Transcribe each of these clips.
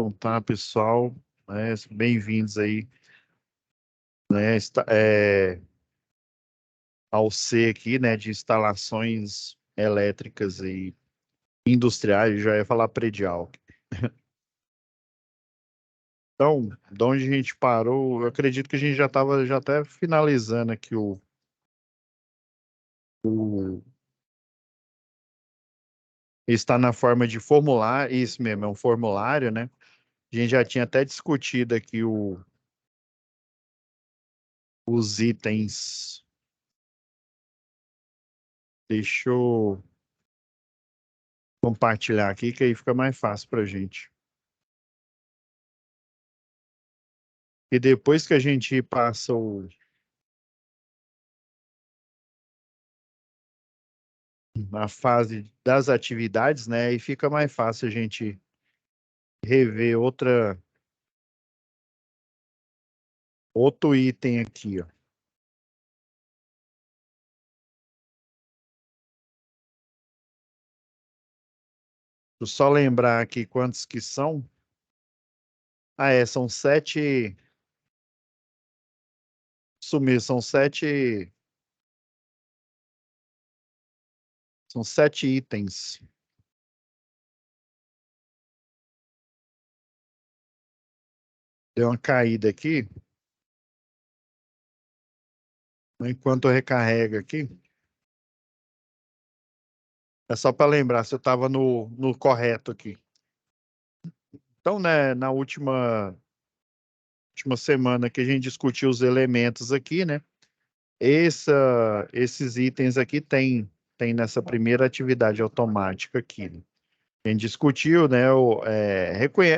Então tá, pessoal, né, bem-vindos aí, né, ao C aqui, né, de instalações elétricas e industriais, já ia falar predial. Então, de onde a gente parou, eu acredito que a gente já estava já até finalizando aqui o está na forma de formulário, isso mesmo, é um formulário, né? A gente já tinha até discutido aqui os itens. Deixa eu compartilhar aqui, que aí fica mais fácil para a gente. E depois que a gente passa a fase das atividades, né, e fica mais fácil a gente rever outro item aqui, ó. Deixa eu só lembrar aqui quantos que são. Ah, são sete. Isso mesmo, são sete itens. Deu uma caída aqui, enquanto eu recarrego aqui. É só para lembrar se eu estava no correto aqui. Então, né, na última semana que a gente discutiu os elementos aqui, né? Esses itens aqui tem nessa primeira atividade automática aqui, né? A gente discutiu, né?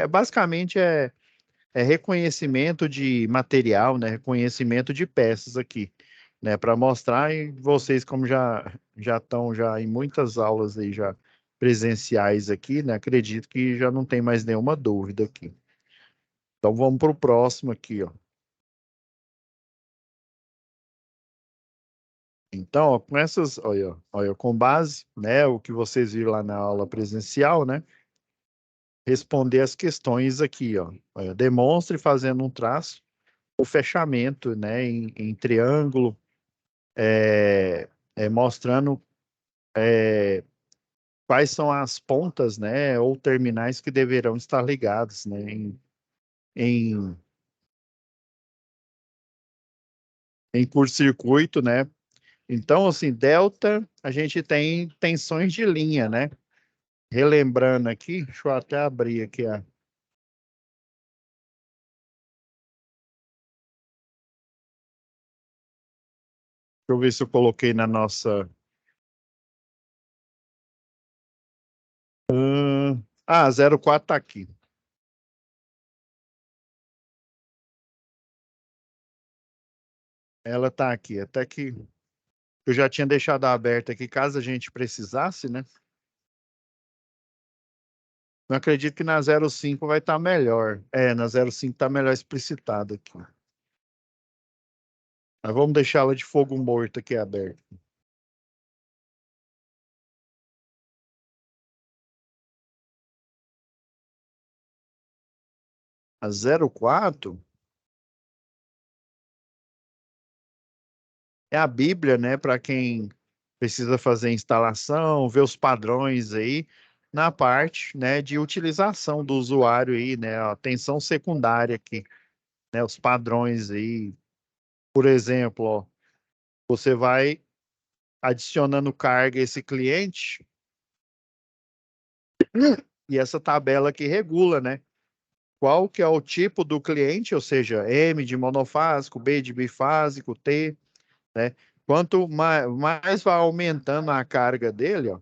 Basicamente é reconhecimento de material, né? Reconhecimento de peças aqui, né? Para mostrar, e vocês, como já estão já em muitas aulas aí já presenciais aqui, né? Acredito que já não tem mais nenhuma dúvida aqui. Então vamos para o próximo aqui, ó. Então, ó, com essas, olha, com base, né, o que vocês viram lá na aula presencial, né, responder as questões aqui, ó. Olha, demonstre fazendo um traço o fechamento, né, em triângulo, mostrando quais são as pontas, né, ou terminais que deverão estar ligados, né, em, em curto-circuito, né. Então, assim, delta, a gente tem tensões de linha, né. Relembrando aqui, deixa eu até abrir aqui a. Deixa eu ver se eu coloquei na nossa. 04 tá aqui. Ela tá aqui. Até que eu já tinha deixado aberta aqui, caso a gente precisasse, né? Não acredito que na 05 vai estar melhor. Na 05 tá melhor explicitado aqui. Mas vamos deixar ela de fogo morto aqui aberta. A 04 é a Bíblia, né? Para quem precisa fazer instalação, ver os padrões aí na parte, né, de utilização do usuário aí, né? A tensão secundária aqui, né? Os padrões aí. Por exemplo, ó, você vai adicionando carga a esse cliente e essa tabela que regula, né? Qual que é o tipo do cliente, ou seja, M de monofásico, B de bifásico, T, né? Quanto mais vai aumentando a carga dele, ó,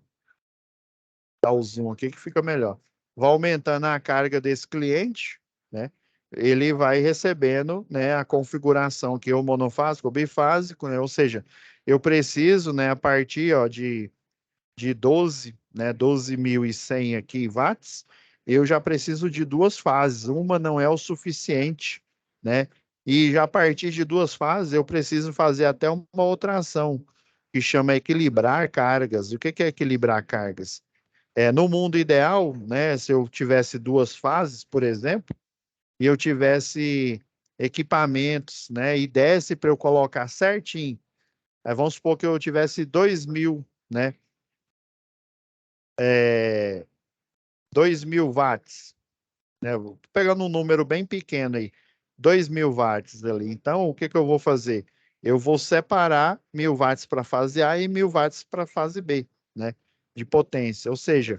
dá o zoom aqui que fica melhor. Vai aumentando a carga desse cliente, né? Ele vai recebendo, né, a configuração que é o monofásico, o bifásico, né? Ou seja, eu preciso, né, a partir, ó, de 12, né, 12.100 aqui watts, eu já preciso de duas fases. Uma não é o suficiente, né? E já a partir de duas fases eu preciso fazer até uma outra ação que chama equilibrar cargas. O que é equilibrar cargas? No mundo ideal, né, se eu tivesse duas fases, por exemplo, e eu tivesse equipamentos, né, e desse para eu colocar certinho, vamos supor que eu tivesse 2.000, né, é, 2.000 watts, né, pegando um número bem pequeno aí, 2.000 watts ali. Então, o que que eu vou fazer? Eu vou separar 1.000 watts para fase A e 1.000 watts para fase B, né, de potência. Ou seja,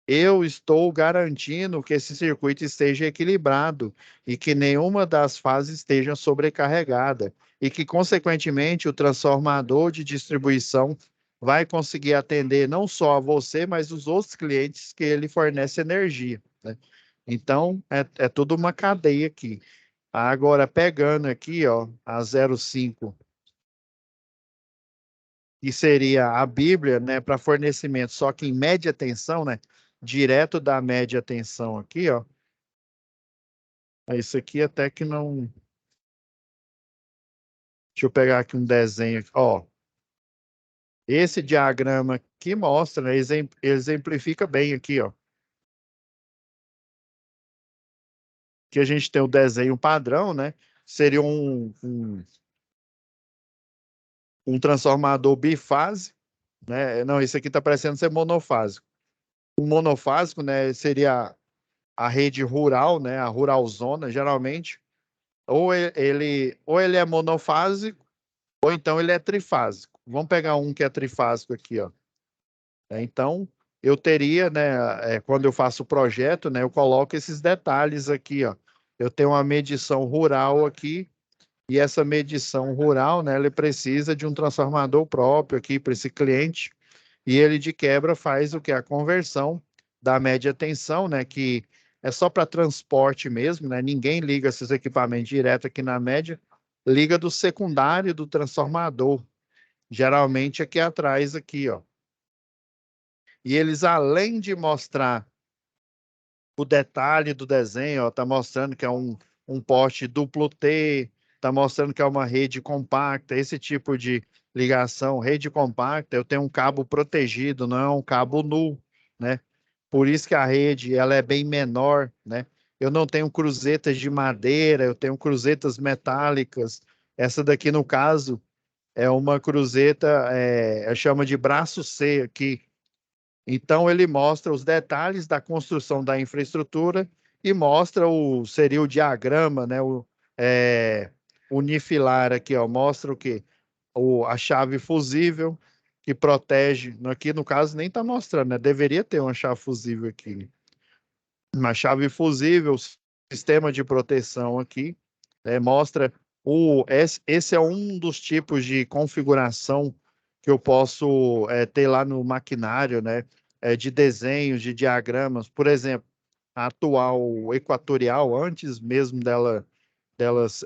eu estou garantindo que esse circuito esteja equilibrado e que nenhuma das fases esteja sobrecarregada e que, consequentemente, o transformador de distribuição vai conseguir atender não só a você, mas os outros clientes que ele fornece energia, né? Então, é tudo uma cadeia aqui. Agora, pegando aqui, ó, a 05, que seria a Bíblia, né, para fornecimento, só que em média tensão, né, direto da média tensão aqui, ó. Isso aqui até que não. Deixa eu pegar aqui um desenho aqui, ó. Esse diagrama aqui mostra, né, exemplifica bem aqui, ó. Que a gente tem o desenho padrão, né? Seria um transformador bifásico, né? Não, esse aqui está parecendo ser monofásico. O monofásico, né, seria a rede rural, né, a rural zona, geralmente, ou ele é monofásico, ou então ele é trifásico. Vamos pegar um que é trifásico aqui, ó. Então, eu teria, né, quando eu faço o projeto, né, eu coloco esses detalhes aqui, ó. Eu tenho uma medição rural aqui, e essa medição rural, né, ele precisa de um transformador próprio aqui para esse cliente, e ele de quebra faz o que? A conversão da média tensão, né, que é só para transporte mesmo, né? Ninguém liga esses equipamentos direto aqui na média, liga do secundário do transformador, geralmente aqui atrás aqui, ó. E eles, além de mostrar o detalhe do desenho, ó, tá mostrando que é um poste duplo T, tá mostrando que é uma rede compacta, esse tipo de ligação, rede compacta, eu tenho um cabo protegido, não é um cabo nu, né? Por isso que a rede ela é bem menor, né? Eu não tenho cruzetas de madeira, eu tenho cruzetas metálicas. Essa daqui, no caso, é uma cruzeta, chama de braço C aqui. Então, ele mostra os detalhes da construção da infraestrutura e mostra seria o diagrama, né? É, unifilar aqui, ó, mostra o quê? A chave fusível que protege. Aqui, no caso, nem está mostrando, né? Deveria ter uma chave fusível aqui. Uma chave fusível, sistema de proteção aqui, mostra esse é um dos tipos de configuração que eu posso ter lá no maquinário, né? De desenhos, de diagramas. Por exemplo, a atual equatorial, antes mesmo delas,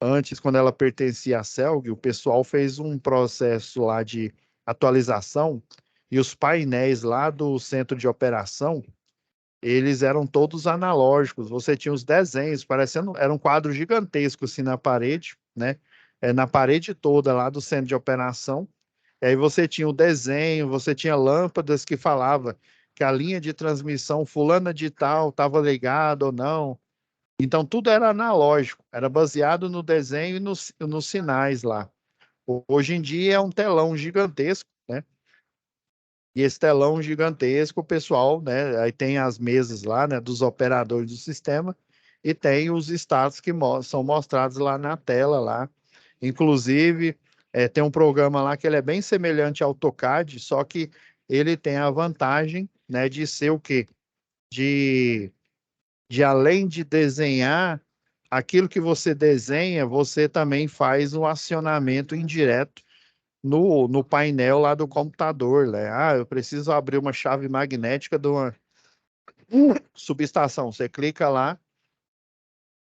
antes, quando ela pertencia à Celg, o pessoal fez um processo lá de atualização e os painéis lá do centro de operação eles eram todos analógicos. Você tinha os desenhos, parecendo, era um quadro gigantesco assim na parede, né? Na parede toda lá do centro de operação. E aí você tinha o desenho, você tinha lâmpadas que falava que a linha de transmissão fulana de tal estava ligada ou não. Então tudo era analógico, era baseado no desenho e nos sinais lá. Hoje em dia é um telão gigantesco, né? E esse telão gigantesco, o pessoal, né? Aí tem as mesas lá, né? Dos operadores do sistema e tem os status que são mostrados lá na tela lá. Inclusive, tem um programa lá que ele é bem semelhante ao AutoCAD, só que ele tem a vantagem, né? De ser o quê? De, de além de desenhar aquilo que você desenha, você também faz um acionamento indireto no painel lá do computador, né? Ah, eu preciso abrir uma chave magnética de uma subestação. Você clica lá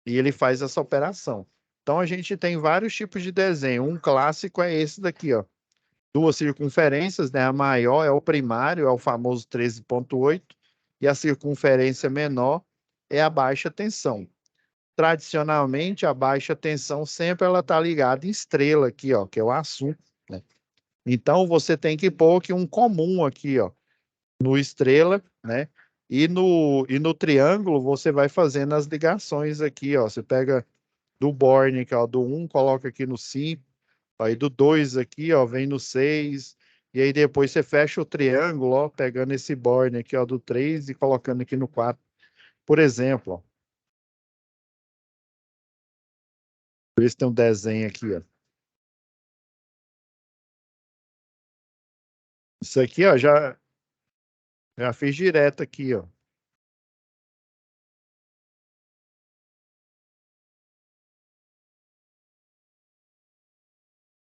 e ele faz essa operação. Então a gente tem vários tipos de desenho. Um clássico é esse daqui, ó. Duas circunferências, né? A maior é o primário, é o famoso 13,8, e a circunferência menor é a baixa tensão. Tradicionalmente, a baixa tensão sempre ela está ligada em estrela aqui, ó, que é o assunto, né? Então você tem que pôr aqui um comum aqui, ó. no estrela, né? E no triângulo você vai fazendo as ligações aqui, ó. Você pega do Born, que é o do 1, coloca aqui no 5, aí do 2 aqui, ó, vem no 6, e aí depois você fecha o triângulo, ó, pegando esse Born aqui, ó, do 3 e colocando aqui no 4. Por exemplo, ó. Por isso tem um desenho aqui, ó. Isso aqui, ó, já fiz direto aqui, ó.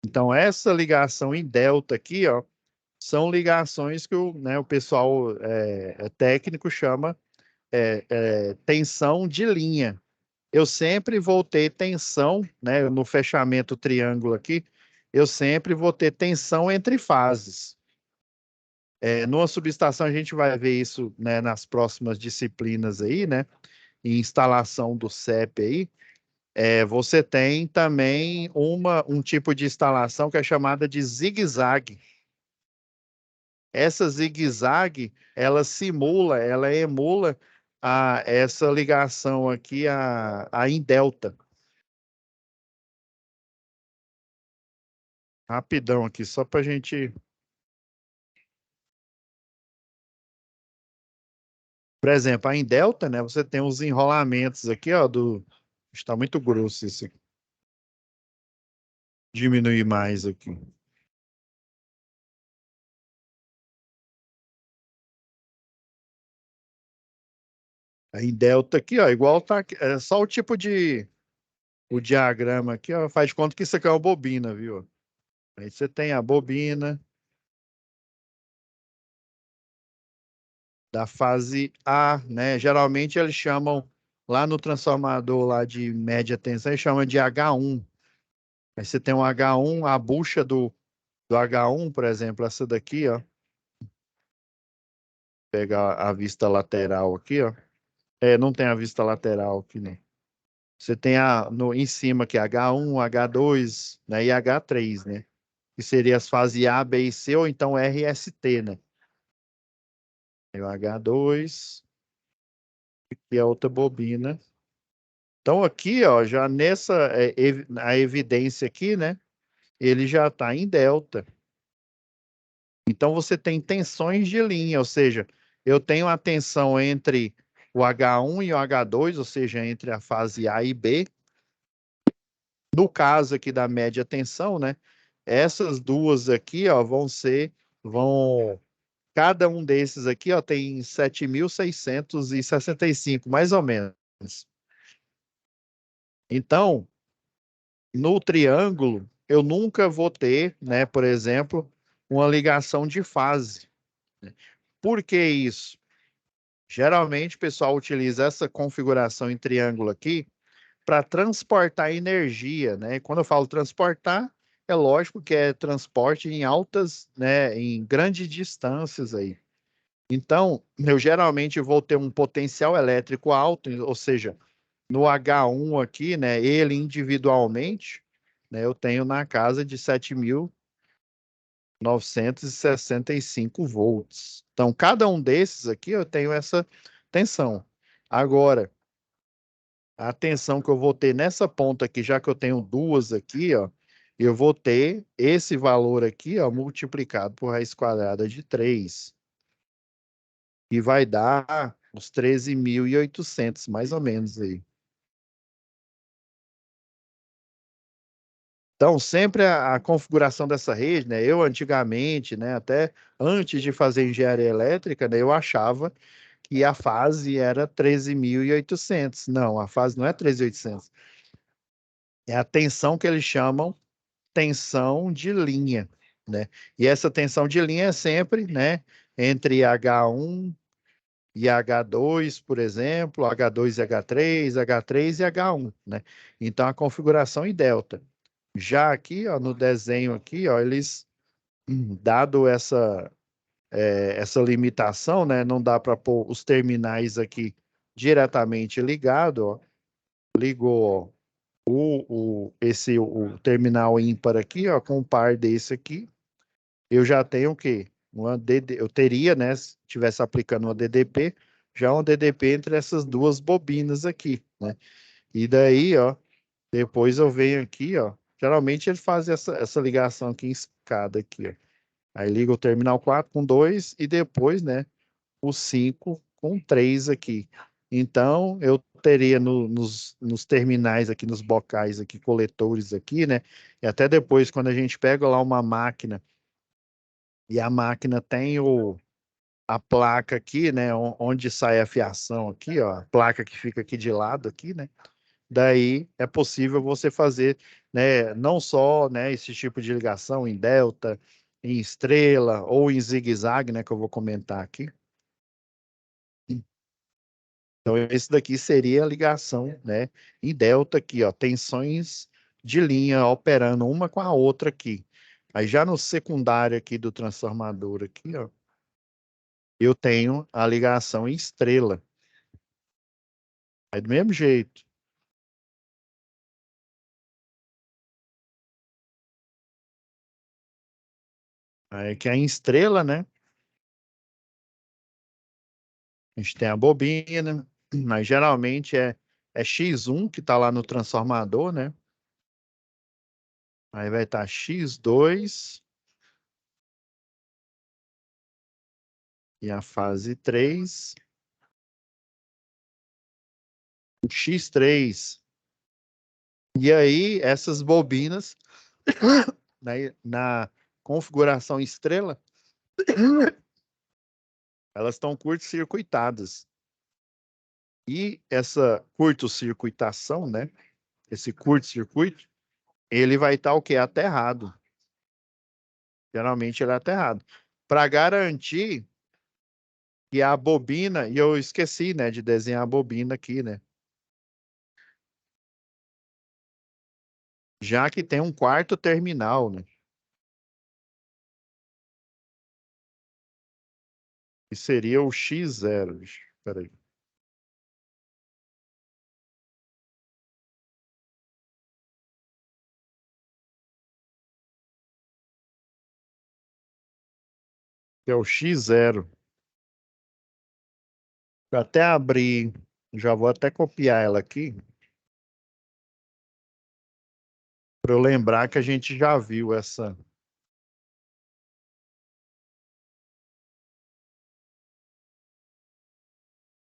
Então, essa ligação em delta aqui, ó, são ligações que o pessoal técnico chama tensão de linha. Eu sempre vou ter tensão, né, no fechamento triângulo aqui, eu sempre vou ter tensão entre fases. Numa subestação a gente vai ver isso, né, nas próximas disciplinas aí, né, em instalação do CEP aí. Você tem também um tipo de instalação que é chamada de zigue-zague. Essa zigue-zague, ela emula essa ligação aqui a em delta. Rapidão aqui, só para a gente. Por exemplo, a em delta, né? Você tem os enrolamentos aqui, ó, está muito grosso isso aqui. Diminuir mais aqui. A em delta aqui, ó, igual tá aqui, é só o tipo de o diagrama aqui, ó, faz de conta que isso aqui é uma bobina, viu? Aí você tem a bobina da fase A, né? Geralmente eles chamam lá no transformador lá de média tensão, eles chamam de H1. Aí você tem um H1, a bucha do H1, por exemplo, essa daqui, ó. Pegar a vista lateral aqui, ó. Não tem a vista lateral aqui, né? Você tem em cima aqui H1, H2, né? E H3, né? Que seria as fases A, B e C, ou então RST, né? Tem o H2 e a outra bobina. Então aqui, ó, já nessa a evidência aqui, né? Ele já está em delta. Então você tem tensões de linha, ou seja, eu tenho a tensão entre o H1 e o H2, ou seja, entre a fase A e B. No caso aqui da média tensão, né? Essas duas aqui, ó, vão, cada um desses aqui, ó, tem 7.665, mais ou menos. Então, no triângulo, eu nunca vou ter, né, por exemplo, uma ligação de fase. Por que isso? Geralmente, o pessoal utiliza essa configuração em triângulo aqui para transportar energia, né? Quando eu falo transportar, é lógico que é transporte em altas, né, em grandes distâncias aí. Então, eu geralmente vou ter um potencial elétrico alto, ou seja, no H1 aqui, né, ele individualmente, né, eu tenho na casa de 7.965 volts. Então, cada um desses aqui eu tenho essa tensão. Agora, a tensão que eu vou ter nessa ponta aqui, já que eu tenho duas aqui, ó, eu vou ter esse valor aqui, ó, multiplicado por raiz quadrada de 3, e vai dar uns 13.800, mais ou menos aí. Então, sempre a configuração dessa rede, né? Eu antigamente, né, até antes de fazer engenharia elétrica, né, eu achava que a fase era 13.800. Não, a fase não é 13.800. É a tensão que eles chamam tensão de linha, né? E essa tensão de linha é sempre, né, entre H1 e H2, por exemplo, H2 e H3, H3 e H1, né? Então a configuração em delta. Já aqui, ó, no desenho aqui, ó, eles dado essa limitação, né, não dá para pôr os terminais aqui diretamente ligado, ó. Ligou, ó, o terminal ímpar aqui, ó, com um par desse aqui, eu já tenho o quê? eu teria, né, se tivesse aplicando uma DDP, já uma DDP entre essas duas bobinas aqui, né? E daí, ó, depois eu venho aqui, ó, geralmente ele faz essa ligação aqui em escada aqui, ó. Aí liga o terminal 4 com 2 e depois, né, o 5 com 3 aqui. Então, eu teria nos terminais aqui, nos bocais aqui, coletores aqui, né? E até depois, quando a gente pega lá uma máquina e a máquina tem a placa aqui, né? Onde sai a fiação aqui, ó, a placa que fica aqui de lado aqui, né? Daí é possível você fazer, né? Não só, né? Esse tipo de ligação em delta, em estrela ou em zigue-zague, né? Que eu vou comentar aqui. Então, esse daqui seria a ligação, né, em delta aqui, ó, tensões de linha operando uma com a outra aqui. Aí já no secundário aqui do transformador aqui, ó, eu tenho a ligação em estrela. Aí do mesmo jeito. Aí que é em estrela, né? A gente tem a bobina, mas geralmente é X1 que está lá no transformador, né? Aí vai estar X2 e a fase 3, o X3. E aí, essas bobinas, na configuração estrela, elas estão curto-circuitadas. E essa curto-circuitação, né? Esse curto-circuito, ele vai estar o quê? Aterrado. Geralmente ele é aterrado. Para garantir que a bobina, e eu esqueci, né, de desenhar a bobina aqui, né? Já que tem um quarto terminal, né? Que seria o X0. Espera aí. Que é o X0. Eu até abri, já vou até copiar ela aqui, para eu lembrar que a gente já viu essa.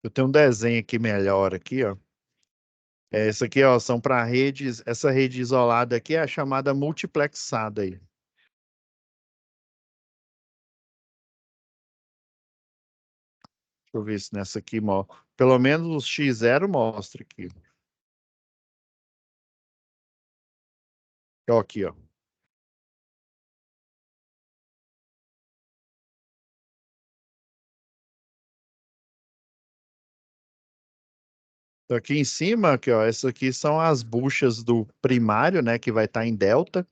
Eu tenho um desenho aqui melhor aqui, ó. Essa aqui, ó, são para redes. Essa rede isolada aqui é a chamada multiplexada aí. Deixa eu ver se nessa aqui, pelo menos o X0 mostra aqui. Ó, aqui, ó. Então, aqui em cima, aqui, ó, essas aqui são as buchas do primário, né, que vai estar em delta.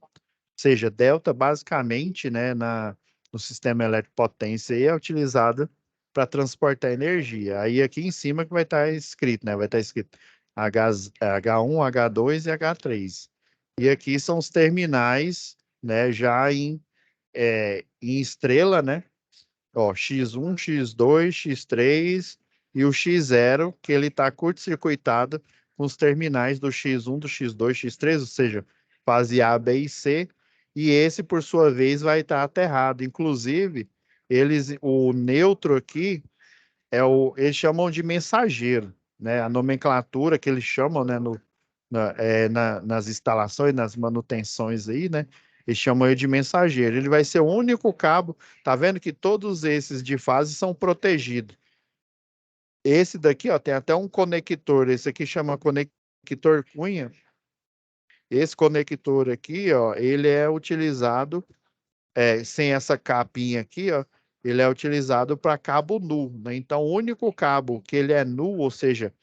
Seja, delta basicamente, né, no sistema elétrico potência é utilizada para transportar energia. Aí aqui em cima que vai estar escrito, né, vai estar escrito H1, H2 e H3. E aqui são os terminais, né, já em estrela, né, ó, X1, X2, X3 e o X0, que ele está curto-circuitado com os terminais do X1, do X2, X3, ou seja, fase A, B e C, e esse, por sua vez, vai estar aterrado. Inclusive, o neutro aqui eles chamam de mensageiro, né? A nomenclatura que eles chamam, né, nas instalações, nas manutenções aí, né? Eles chamam ele de mensageiro. Ele vai ser o único cabo. Tá vendo que todos esses de fase são protegidos. Esse daqui, ó, tem até um conector. Esse aqui chama conector cunha. Esse conector aqui, ó, ele é utilizado sem essa capinha aqui, ó. Ele é utilizado para cabo nu, né? Então, o único cabo que ele é nu, ou seja,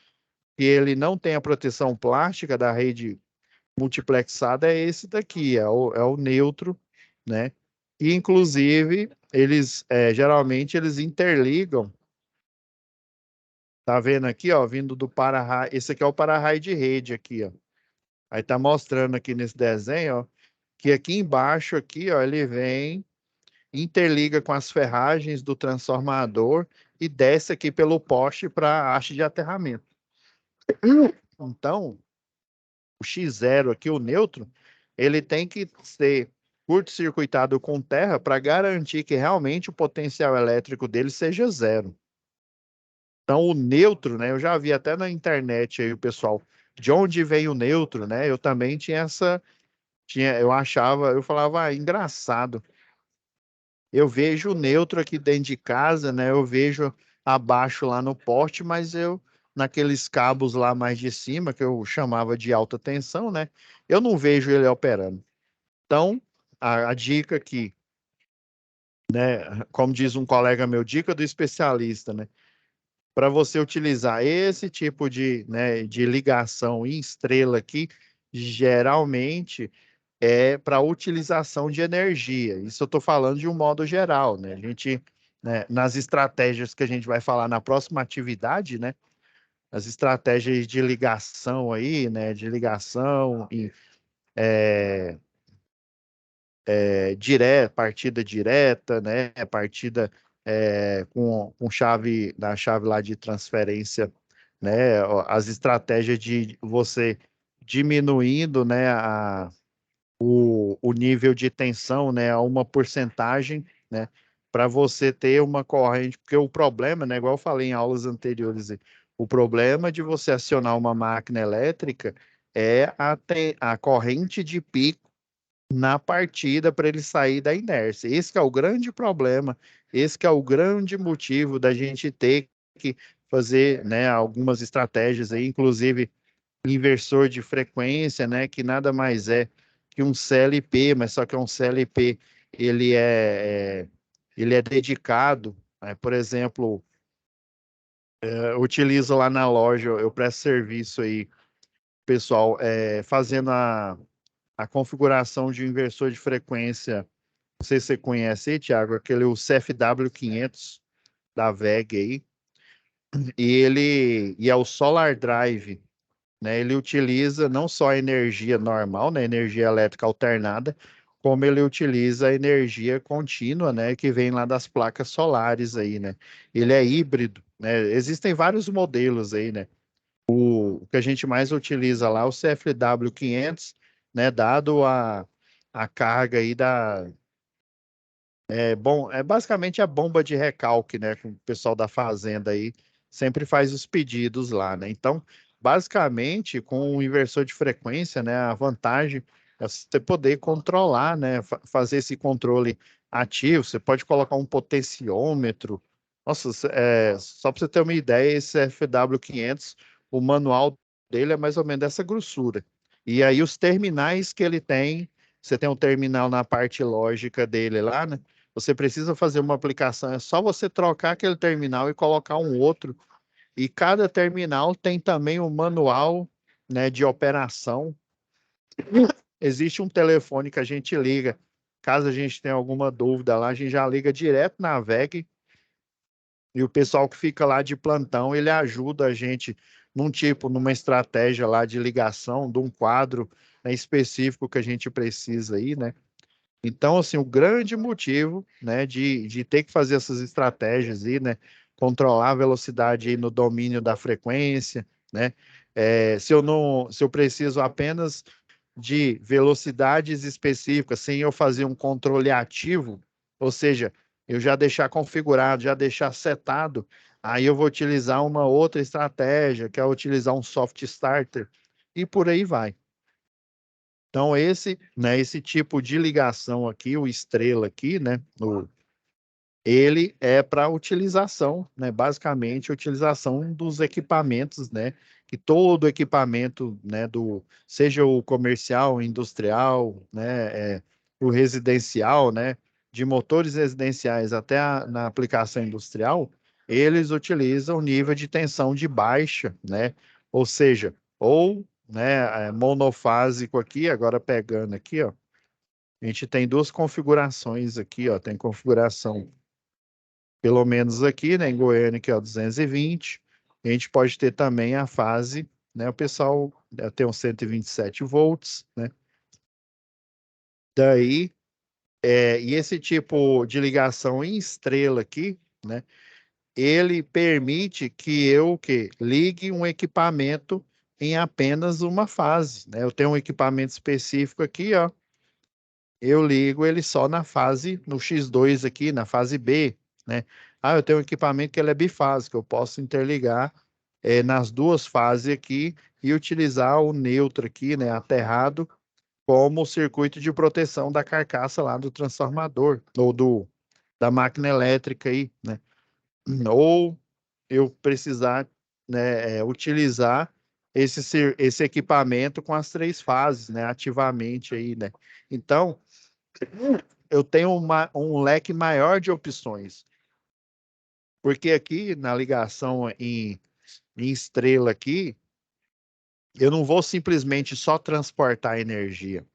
que ele não tem a proteção plástica da rede multiplexada é esse daqui, é o neutro, né? E, inclusive, geralmente eles interligam, tá vendo aqui, ó, vindo do para-raio, esse aqui é o para-raio de rede aqui, ó. Aí tá mostrando aqui nesse desenho, ó, que aqui embaixo aqui, ó, ele vem interliga com as ferragens do transformador e desce aqui pelo poste para a haste de aterramento. Então, o X0 aqui, o neutro, ele tem que ser curto-circuitado com terra para garantir que realmente o potencial elétrico dele seja zero. Então, o neutro, né? Eu já vi até na internet aí o pessoal, de onde vem o neutro, né? Eu também eu achava, eu falava, engraçado. Eu vejo o neutro aqui dentro de casa, né? Eu vejo abaixo lá no poste, mas eu, naqueles cabos lá mais de cima, que eu chamava de alta tensão, né? Eu não vejo ele operando. Então, a dica aqui, né? Como diz um colega meu, dica do especialista, né? Para você utilizar esse tipo de, né, de ligação em estrela aqui, geralmente é para utilização de energia. Isso eu estou falando de um modo geral, né? A gente, né, nas estratégias que a gente vai falar na próxima atividade, né? As estratégias de ligação aí, né? De ligação e partida direta, né? Partida com chave da chave lá de transferência, né? As estratégias de você diminuindo, né? O nível de tensão, né, a uma porcentagem, né, para você ter uma corrente, porque o problema, né, igual eu falei em aulas anteriores, o problema de você acionar uma máquina elétrica é a corrente de pico na partida para ele sair da inércia. Esse que é o grande problema, esse que é o grande motivo da gente ter que fazer, né, algumas estratégias aí, inclusive inversor de frequência, né, que nada mais é que um CLP, mas só que é um CLP, ele é dedicado, né, por exemplo, eu utilizo lá na loja, eu presto serviço aí, pessoal, fazendo a configuração de um inversor de frequência, não sei se você conhece aí, Thiago, aquele o CFW 500 da VEG aí, e é o Solar Drive, né? Ele utiliza não só a energia normal, né, energia elétrica alternada, como ele utiliza a energia contínua, né, que vem lá das placas solares aí, né? Ele é híbrido, né? Existem vários modelos aí, né? O que a gente mais utiliza lá é o CFW 500, né, dado a carga aí é basicamente a bomba de recalque, né? Que o pessoal da fazenda aí sempre faz os pedidos lá, né? Então, basicamente, com o inversor de frequência, né? A vantagem é você poder controlar, né? Fazer esse controle ativo. Você pode colocar um potenciômetro. Nossa, só para você ter uma ideia, esse FW500, o manual dele é mais ou menos dessa grossura. E aí os terminais que ele tem, você tem um terminal na parte lógica dele lá, né? Você precisa fazer uma aplicação, é só você trocar aquele terminal e colocar um outro. E cada terminal tem também um manual, né, de operação. Existe um telefone que a gente liga, caso a gente tenha alguma dúvida lá, a gente já liga direto na VEG e o pessoal que fica lá de plantão, ele ajuda a gente numa estratégia lá de ligação de um quadro, né, específico que a gente precisa aí, né? Então, assim, o grande motivo, né, de ter que fazer essas estratégias aí, né, controlar a velocidade aí no domínio da frequência, né, se eu preciso apenas de velocidades específicas, sem eu fazer um controle ativo, ou seja, eu já deixar configurado, já deixar setado, aí eu vou utilizar uma outra estratégia, que é utilizar um soft starter, e por aí vai. Então, esse tipo de ligação aqui, o estrela aqui, né, ele é para utilização, né, basicamente, utilização dos equipamentos, né, que todo equipamento, né, seja o comercial, industrial, né, o residencial, né, de motores residenciais até na aplicação industrial, eles utilizam nível de tensão de baixa, né, ou seja, né, monofásico aqui, agora pegando aqui, ó, a gente tem duas configurações aqui, ó, tem configuração pelo menos aqui, né, em Goiânia, que é o 220. A gente pode ter também a fase, né, o pessoal tem uns 127 volts, né? Daí E esse tipo de ligação em estrela aqui, né? Ele permite que eu ligue um equipamento em apenas uma fase, né? Eu tenho um equipamento específico aqui, ó. Eu ligo ele só na fase, no X2 aqui, na fase B, né? Ah, eu tenho um equipamento que ele é bifásico, eu posso interligar nas duas fases aqui e utilizar o neutro aqui, né, aterrado, como circuito de proteção da carcaça lá do transformador, ou da máquina elétrica aí, né? Ou eu precisar, né, utilizar esse equipamento com as três fases, né, ativamente aí, né? Então, eu tenho um leque maior de opções, porque aqui na ligação em estrela aqui, eu não vou simplesmente só transportar energia.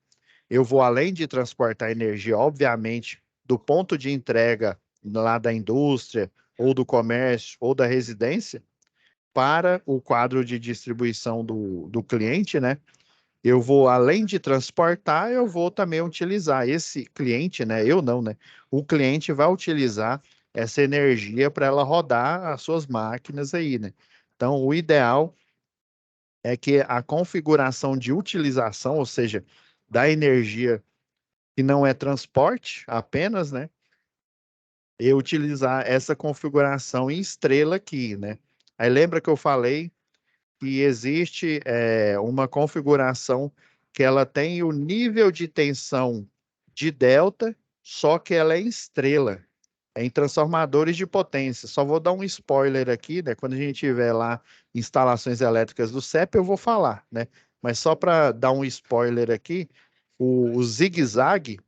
Eu vou, além de transportar energia, obviamente, do ponto de entrega lá da indústria, ou do comércio, ou da residência, para o quadro de distribuição do cliente, né? Eu vou, além de transportar, eu vou também utilizar esse cliente, né? Eu não, né? O cliente vai utilizar essa energia para ela rodar as suas máquinas aí, né? Então, o ideal é que a configuração de utilização, ou seja, da energia que não é transporte apenas, né? Eu utilizar essa configuração em estrela aqui, né? Aí lembra que eu falei que existe uma configuração que ela tem o nível de tensão de delta, só que ela é em estrela, é em transformadores de potência. Só vou dar um spoiler aqui, né? Quando a gente tiver lá instalações elétricas do CEP, eu vou falar, né? Mas só para dar um spoiler aqui, o zigue-zague,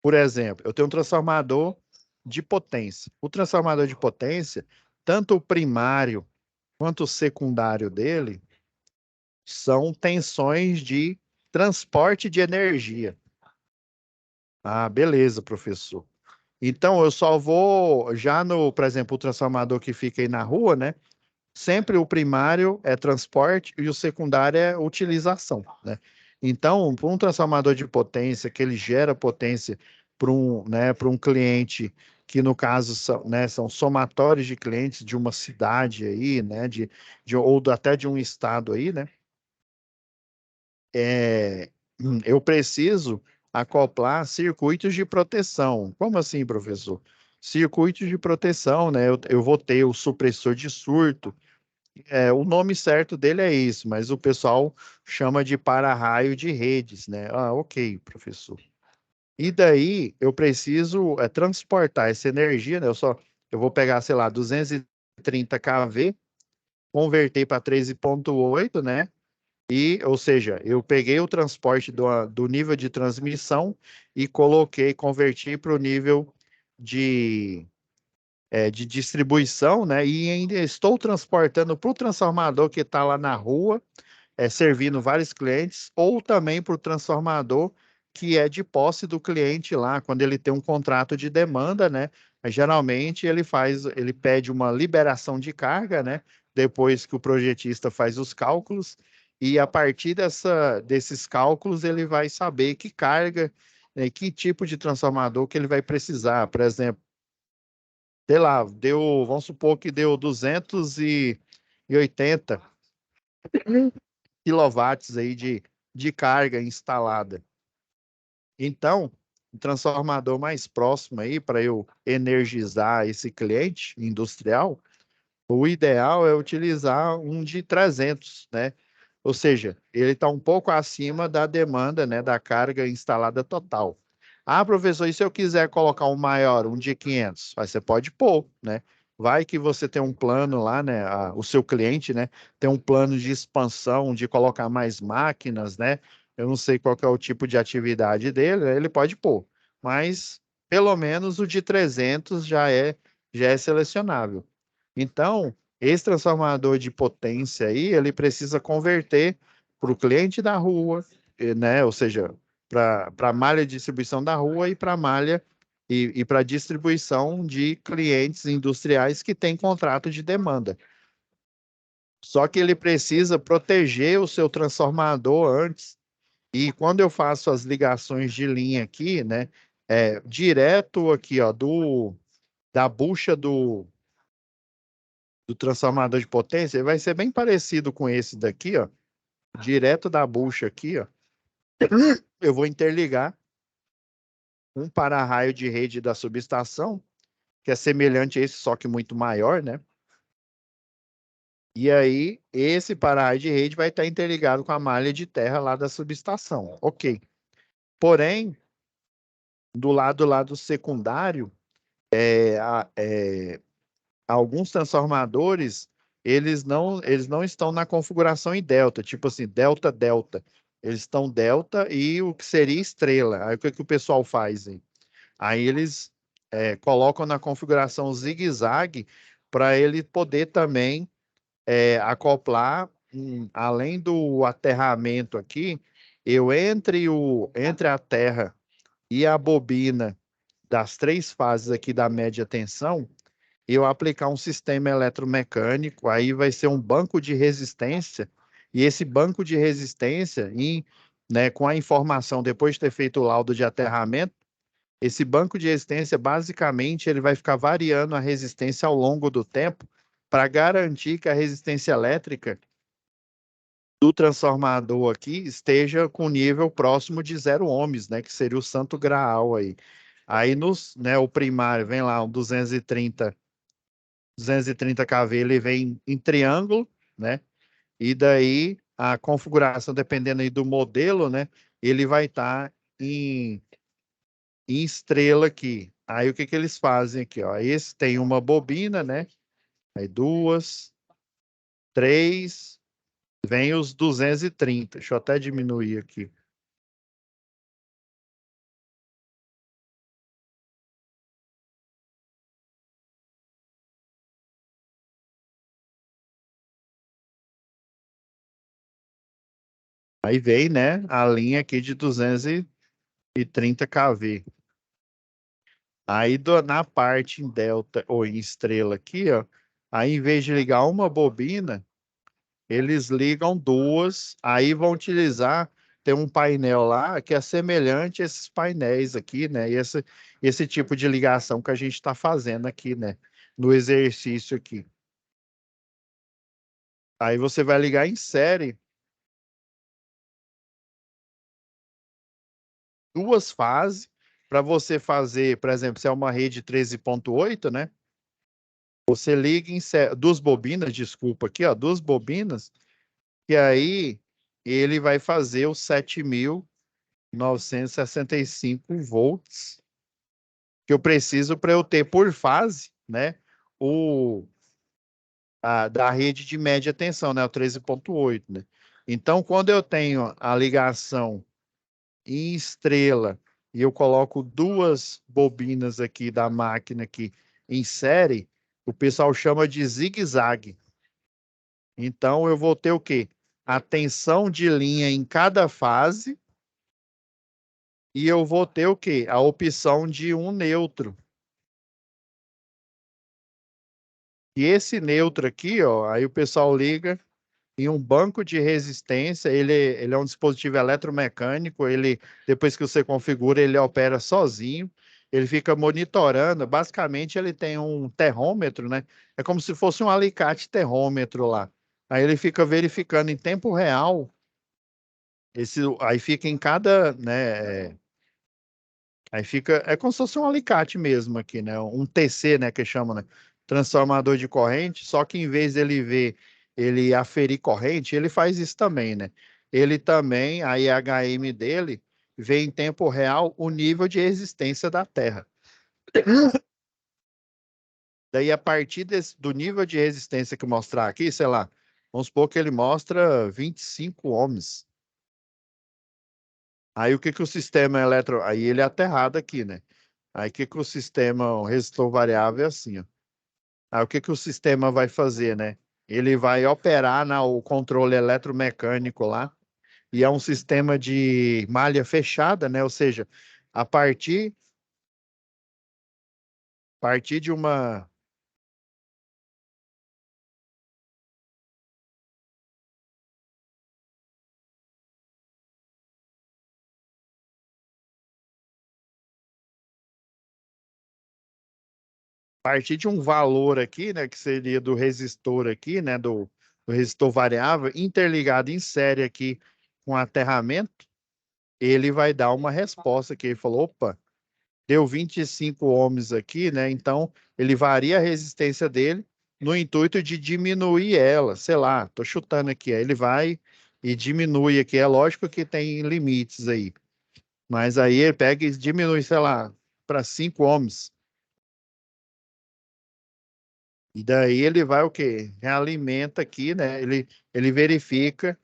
por exemplo, eu tenho um transformador de potência. O transformador de potência, tanto o primário quanto o secundário dele, são tensões de transporte de energia. Ah, beleza, professor. Então, eu só vou, já no, por exemplo, o transformador que fica aí na rua, né? Sempre o primário é transporte e o secundário é utilização, né? Então, para um transformador de potência, que ele gera potência para um cliente, que no caso são, né, são somatórios de clientes de uma cidade aí, né? Até de um estado aí, né? Eu preciso acoplar circuitos de proteção. Como assim, professor? Circuitos de proteção, né? Eu vou ter o supressor de surto. O nome certo dele é isso, mas o pessoal chama de para-raio de redes, né? Ah, ok, professor. E daí eu preciso transportar essa energia, né? Eu vou pegar, sei lá, 230 kV, converter para 13,8, né? Ou seja, eu peguei o transporte do nível de transmissão e converti para o nível de, de distribuição, né? E ainda estou transportando para o transformador que está lá na rua, servindo vários clientes, ou também para o transformador que é de posse do cliente lá, quando ele tem um contrato de demanda, né? Mas, geralmente ele pede uma liberação de carga, né? Depois que o projetista faz os cálculos, e a partir desses cálculos ele vai saber que carga, né, que tipo de transformador que ele vai precisar. Por exemplo, sei lá, vamos supor que deu 280 quilowatts aí de carga instalada. Então, o transformador mais próximo aí para eu energizar esse cliente industrial, o ideal é utilizar um de 300, né? Ou seja, ele está um pouco acima da demanda, né, da carga instalada total. Ah, professor, e se eu quiser colocar um maior, um de 500? Aí você pode pôr, né? Vai que você tem um plano lá, né? O seu cliente, né? Tem um plano de expansão, de colocar mais máquinas, né? Eu não sei qual que é o tipo de atividade dele, né? Ele pode pôr. Mas, pelo menos, o de 300 já é selecionável. Então, esse transformador de potência aí, ele precisa converter para o cliente da rua, né? Ou seja, para a malha de distribuição da rua e para a malha e para a distribuição de clientes industriais que têm contrato de demanda. Só que ele precisa proteger o seu transformador antes E quando eu faço as ligações de linha aqui, né, direto aqui, ó, da bucha do transformador de potência, ele vai ser bem parecido com esse daqui, ó, direto da bucha aqui, ó, eu vou interligar um para-raio de rede da subestação, que é semelhante a esse, só que muito maior, né? E aí, esse para-raio de rede vai estar interligado com a malha de terra lá da subestação. Ok. Porém, do lado lá do secundário, alguns transformadores, eles não estão na configuração em delta, tipo assim, delta, delta. Eles estão delta e o que seria estrela. Aí o que, que o pessoal faz, hein? Aí eles colocam na configuração zigue-zague para ele poder também acoplar, além do aterramento aqui, eu entre a terra e a bobina das três fases aqui da média tensão, eu aplicar um sistema eletromecânico, aí vai ser um banco de resistência, e esse banco de resistência, né, com a informação, depois de ter feito o laudo de aterramento, esse banco de resistência, basicamente, ele vai ficar variando a resistência ao longo do tempo para garantir que a resistência elétrica do transformador aqui esteja com nível próximo de 0 ohms, né, que seria o santo graal aí. Aí né, o primário vem lá um 230 kV, ele vem em triângulo, né? E daí a configuração, dependendo aí do modelo, né, ele vai estar em estrela aqui. Aí o que que eles fazem aqui, ó? Esse tem uma bobina, né? Aí duas, três, vem os 230. Deixa eu até diminuir aqui. Aí vem, né, a linha aqui de 230 kV. Aí na parte em delta ou em estrela aqui, ó, aí em vez de ligar uma bobina, eles ligam duas, aí vão utilizar, tem um painel lá que é semelhante a esses painéis aqui, né? E esse tipo de ligação que a gente está fazendo aqui, né? No exercício aqui. Aí você vai ligar em série duas fases para você fazer, por exemplo, se é uma rede 13.8, né? Você liga em duas bobinas, desculpa aqui, ó, duas bobinas, e aí ele vai fazer os 7.965 volts que eu preciso para eu ter por fase, né, o da rede de média tensão, né, o 13.8, né? Então, quando eu tenho a ligação em estrela e eu coloco duas bobinas aqui da máquina aqui em série, o pessoal chama de zigue-zague. Então, eu vou ter o quê? A tensão de linha em cada fase e eu vou ter o quê? A opção de um neutro. E esse neutro aqui, ó, aí o pessoal liga em um banco de resistência, ele é um dispositivo eletromecânico, ele, depois que você configura, ele opera sozinho, ele fica monitorando, basicamente ele tem um termômetro, né? É como se fosse um alicate termômetro lá. Aí ele fica verificando em tempo real, aí fica em cada, né? Aí fica, é como se fosse um alicate mesmo aqui, né? Um TC, né, que chama, né? Transformador de corrente, só que em vez dele ver, ele aferir corrente, ele faz isso também, né? Ele também, a IHM dele, vê em tempo real o nível de resistência da Terra. Daí, a partir do nível de resistência que mostrar aqui, sei lá, vamos supor que ele mostra 25 ohms. Aí o que que o sistema eletro... Aí ele é aterrado aqui, né? Aí o que que o sistema, o resistor variável é assim, ó. Aí o que que o sistema vai fazer, né? Ele vai operar o controle eletromecânico lá, e é um sistema de malha fechada, né? Ou seja, a partir de uma partir de um valor aqui, né, que seria do resistor aqui, né, do resistor variável, interligado em série aqui com aterramento, ele vai dar uma resposta que ele falou, opa, deu 25 ohms aqui, né, então ele varia a resistência dele no intuito de diminuir ela, sei lá, tô chutando aqui, aí ele vai e diminui aqui, é lógico que tem limites aí, mas aí ele pega e diminui, sei lá, para 5 ohms. E daí ele vai o quê? Realimenta aqui, né? Ele verifica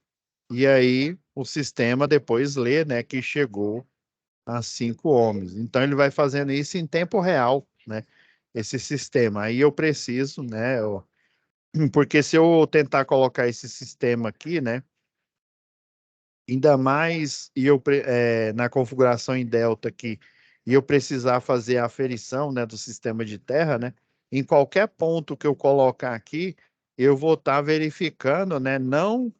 e aí o sistema depois lê, né, que chegou a 5 ohms. Então ele vai fazendo isso em tempo real, né? Esse sistema. Aí eu preciso, né? Porque se eu tentar colocar esse sistema aqui, né? Ainda mais na configuração em Delta aqui, e eu precisar fazer a aferição, né, do sistema de terra, né? Em qualquer ponto que eu colocar aqui, eu vou estar verificando, né, não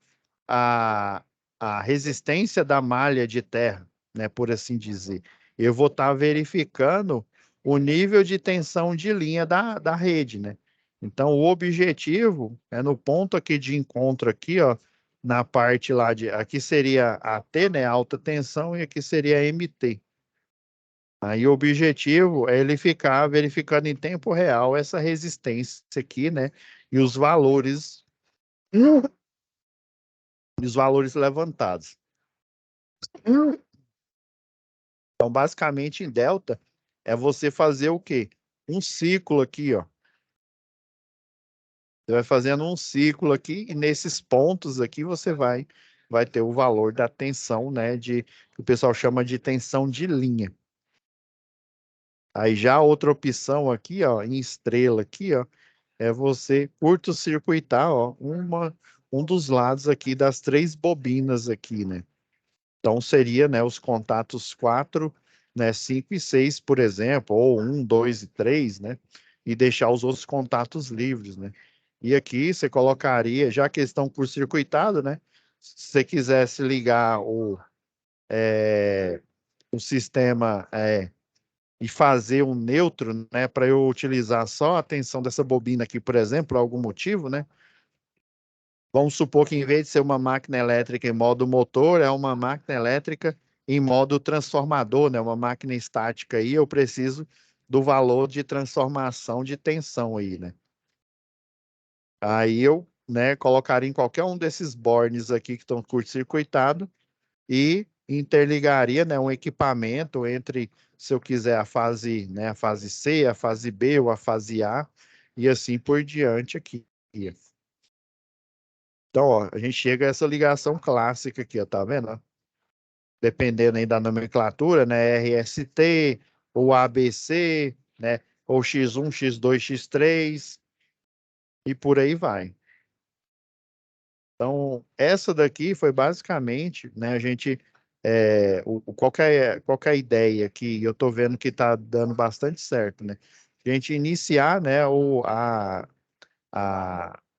a, a resistência da malha de terra, né, por assim dizer. Eu vou estar verificando o nível de tensão de linha da rede, né? Então, o objetivo é no ponto aqui de encontro aqui, ó, na parte lá de, aqui seria a T, né, alta tensão, e aqui seria a MT. Aí o objetivo é ele ficar verificando em tempo real essa resistência aqui, né, e os valores levantados. Então, basicamente, em delta, é você fazer o quê? Um ciclo aqui, ó. Você vai fazendo um ciclo aqui, e nesses pontos aqui vai ter o valor da tensão, né? Que o pessoal chama de tensão de linha. Aí já outra opção aqui, ó, em estrela aqui, ó, é você curto-circuitar, ó, um dos lados aqui das 3 bobinas aqui, né? Então, seria, né, os contatos 4, né, 5 e 6, por exemplo, ou 1, 2 e 3, né? E deixar os outros contatos livres, né? E aqui você colocaria, já que eles estão curto-circuitados, né? Se você quisesse ligar o sistema e fazer um neutro, né, para eu utilizar só a tensão dessa bobina aqui, por exemplo, por algum motivo, né? Vamos supor que em vez de ser uma máquina elétrica em modo motor, é uma máquina elétrica em modo transformador, né? Uma máquina estática aí, eu preciso do valor de transformação de tensão aí, né? Aí eu, né, colocaria em qualquer um desses bornes aqui que estão curto-circuitados e interligaria, né, um equipamento entre, se eu quiser, a fase C, a fase B ou a fase A, e assim por diante aqui. Então, ó, a gente chega a essa ligação clássica aqui, ó, tá vendo? Dependendo aí da nomenclatura, né? RST, ou ABC, né? Ou X1, X2, X3, e por aí vai. Então, essa daqui foi basicamente, né? A gente, qual que é a ideia que eu estou vendo que está dando bastante certo, né? A gente iniciar, né?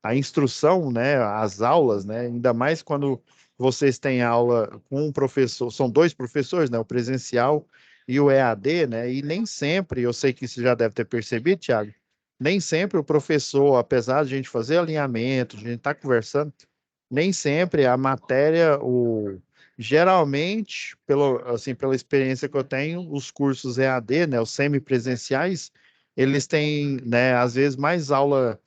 A instrução, né, as aulas, né, ainda mais quando vocês têm aula com um professor, são 2 professores, né, o presencial e o EAD, né, e nem sempre, eu sei que você já deve ter percebido, Thiago, nem sempre o professor, apesar de a gente fazer alinhamento, de a gente estar conversando, nem sempre a matéria, geralmente, assim, pela experiência que eu tenho, os cursos EAD, né, os semipresenciais, eles têm, né, às vezes mais aula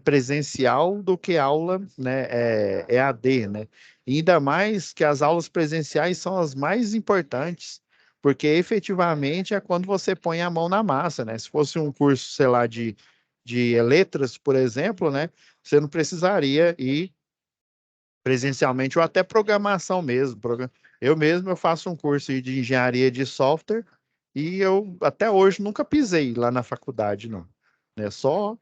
presencial do que aula, né, EAD, né? E ainda mais que as aulas presenciais são as mais importantes, porque efetivamente é quando você põe a mão na massa, né? Se fosse um curso, sei lá, de letras, por exemplo, né? Você não precisaria ir presencialmente ou até programação mesmo. Eu mesmo eu faço um curso de engenharia de software e eu até hoje nunca pisei lá na faculdade, não. É só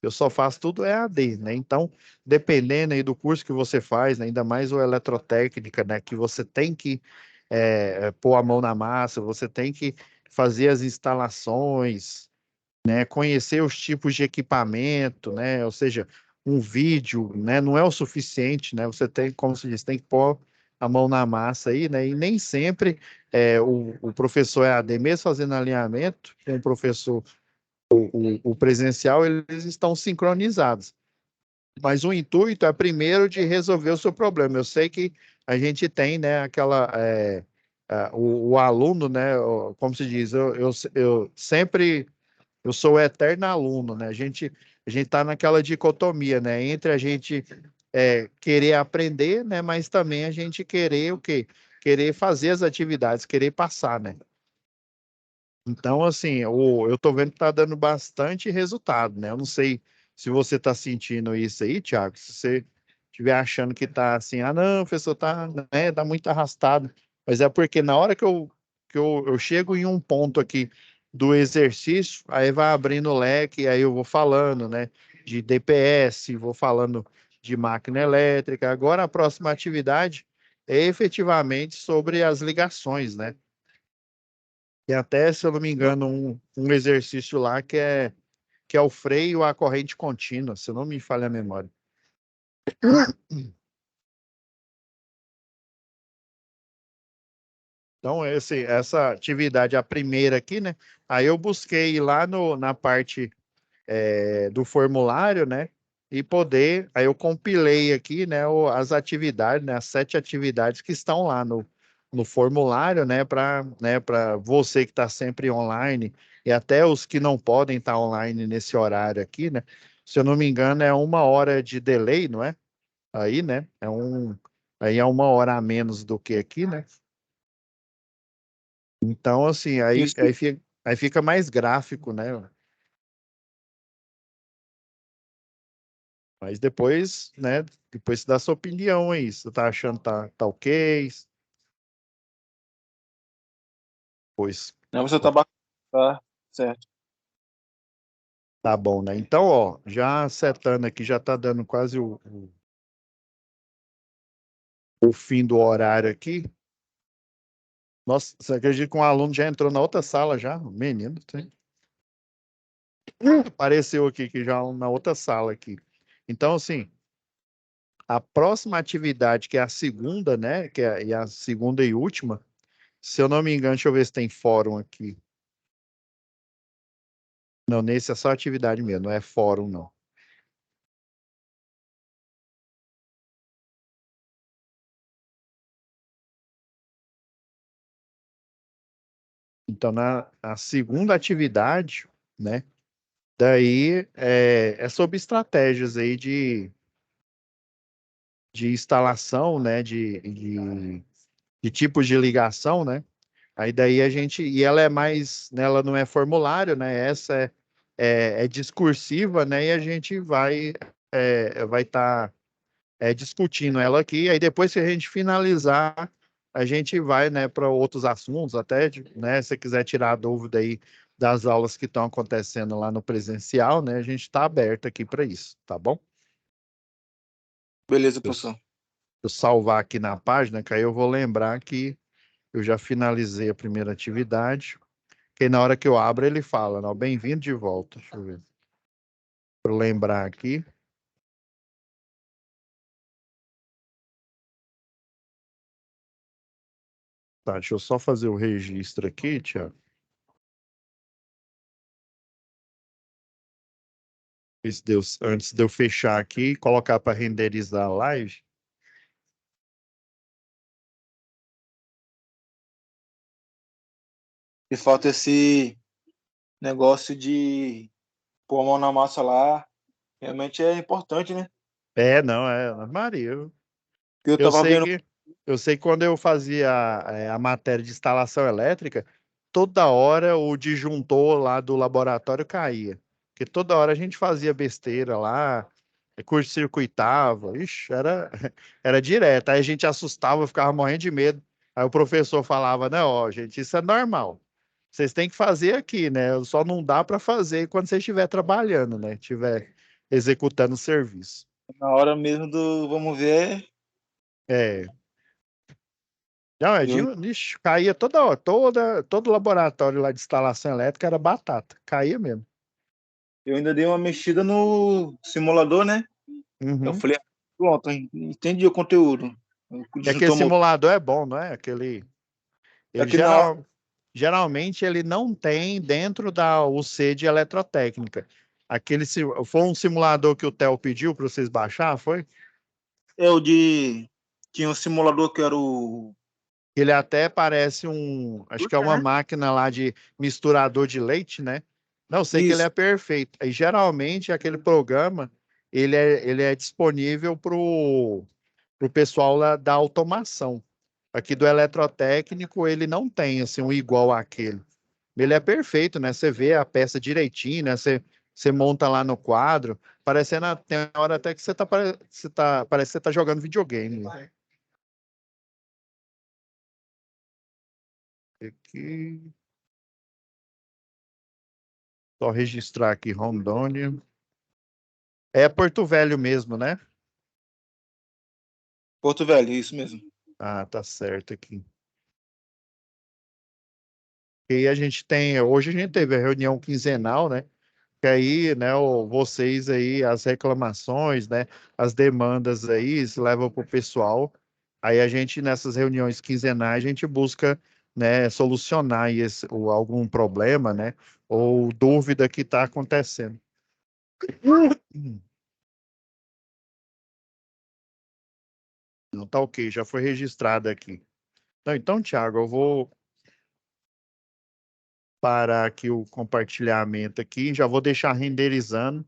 eu só faço tudo EAD, né? Então, dependendo aí do curso que você faz, né, ainda mais o eletrotécnica, né, que você tem que pôr a mão na massa, você tem que fazer as instalações, né, conhecer os tipos de equipamento, né? Ou seja, um vídeo, né, não é o suficiente, né? Você tem, como se diz, tem que pôr a mão na massa aí, né? E nem sempre o professor EAD, mesmo fazendo alinhamento, com o professor o presencial, eles estão sincronizados. Mas o intuito é primeiro de resolver o seu problema. Eu sei que a gente tem, né, o aluno, né, como se diz, eu sempre, eu sou o eterno aluno, né? A gente está naquela dicotomia, né, entre a gente querer aprender, né, mas também a gente querer o quê? Querer fazer as atividades, querer passar, né? Então, assim, eu tô vendo que tá dando bastante resultado, né? Eu não sei se você tá sentindo isso aí, Thiago, se você estiver achando que tá assim, ah, não, professor, tá, né, tá muito arrastado. Mas é porque na hora que eu chego em um ponto aqui do exercício, aí vai abrindo o leque, aí eu vou falando, né, de DPS, vou falando de máquina elétrica. Agora a próxima atividade é efetivamente sobre as ligações, né? Tem até, se eu não me engano, um exercício lá que é o freio à corrente contínua, se eu não me falha a memória. Então, essa atividade, a primeira aqui, né? Aí eu busquei lá na parte do formulário, né? E poder, aí eu compilei aqui, né, as atividades, né, as 7 atividades que estão lá no formulário, né, para você que está sempre online e até os que não podem estar online nesse horário aqui, né? Se eu não me engano, é 1 hora de delay, não é? Aí, né? Aí é 1 hora a menos do que aqui, né? Então, assim, aí, Isso. aí fica mais gráfico, né? Mas depois, né? Depois você dá sua opinião aí. Você tá achando que tá ok? Pois Não, você tá bacana, tá certo. tá bom, né? Então, ó, já setando aqui, já tá dando quase o fim do horário aqui. Nossa, você acredita que um aluno já entrou na outra sala já? Menino, tem. Apareceu aqui que já na outra sala aqui. Então, assim, a próxima atividade, que é a segunda, né? E a segunda e última, se eu não me engano, deixa eu ver se tem fórum aqui. Não, nesse é só atividade mesmo, não é fórum, não. Então, a segunda atividade, né? Daí é sobre estratégias aí de instalação, né? De tipos de ligação, né? Aí daí a gente, e ela é mais, né, ela não é formulário, né? Essa é discursiva, né? E a gente vai estar discutindo ela aqui. Aí depois que a gente finalizar, a gente vai, né, para outros assuntos, até, né? Se você quiser tirar a dúvida aí das aulas que estão acontecendo lá no presencial, né? A gente está aberto aqui para isso, tá bom? Beleza, Eu, professor. eu salvar aqui na página, que aí eu vou lembrar que eu já finalizei a primeira atividade. Que na hora que eu abro, ele fala, não, bem-vindo de volta. Deixa eu ver. Para lembrar aqui. Tá, deixa eu só fazer o registro aqui, Tiago. Antes de eu fechar aqui e colocar para renderizar a live. E falta esse negócio de pôr a mão na massa lá. Realmente é importante, né? Não, Maria. Eu Eu tava sei vendo. que eu sei que quando eu fazia a matéria de instalação elétrica, toda hora o disjuntor lá do laboratório caía. Porque toda hora a gente fazia besteira lá, curto-circuitava, ixi, era direto. Aí a gente assustava, ficava morrendo de medo. Aí o professor falava, não, ó, gente, isso é normal. Vocês têm que fazer aqui, né? Só não dá para fazer quando você estiver trabalhando, né? Estiver executando o serviço. Na hora mesmo do vamos ver, É, não, eu, ixi, caía toda hora, todo laboratório lá de instalação elétrica era batata, caía mesmo. eu ainda dei uma mexida no simulador, né? Eu Uhum. falei, "Ah, pronto, entendi o conteúdo. O E aquele disjuntor motor. simulador é bom, não é? Aquele, É ele que na hora geral. geralmente ele não tem dentro da UC de eletrotécnica. Foi um simulador que o Theo pediu para vocês baixar, foi? Tinha um simulador que era o. Ele até parece acho que é uma máquina lá de misturador de leite, né? Não, sei que ele Isso. é perfeito. E geralmente aquele programa, ele é disponível para o pessoal lá da automação. Aqui do eletrotécnico, ele não tem assim um igual àquele. Ele é perfeito, né? Você vê a peça direitinho, né? Você monta lá no quadro, parecendo, tem hora até que parece que você tá jogando videogame, né? Aqui, só registrar aqui, Rondônia. É Porto Velho mesmo, né? Porto Velho, isso mesmo. Ah, tá certo aqui. E hoje a gente teve a reunião quinzenal, né? Que aí, né, vocês aí, as reclamações, né, as demandas aí, se levam para o pessoal. Aí a gente, nessas reuniões quinzenais, a gente busca, né, solucionar aí algum problema, né, ou dúvida que está acontecendo. Não, tá ok, já foi registrado aqui. Não, então, Thiago, eu vou parar aqui o compartilhamento aqui, já vou deixar renderizando,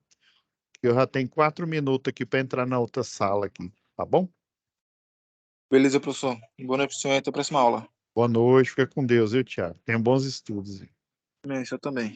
que eu já tenho 4 minutos aqui para entrar na outra sala aqui, tá bom? Beleza, professor. Boa noite para o senhor e até a próxima aula. Boa noite, fica com Deus, viu, Thiago? Tenha bons estudos. Isso, eu também.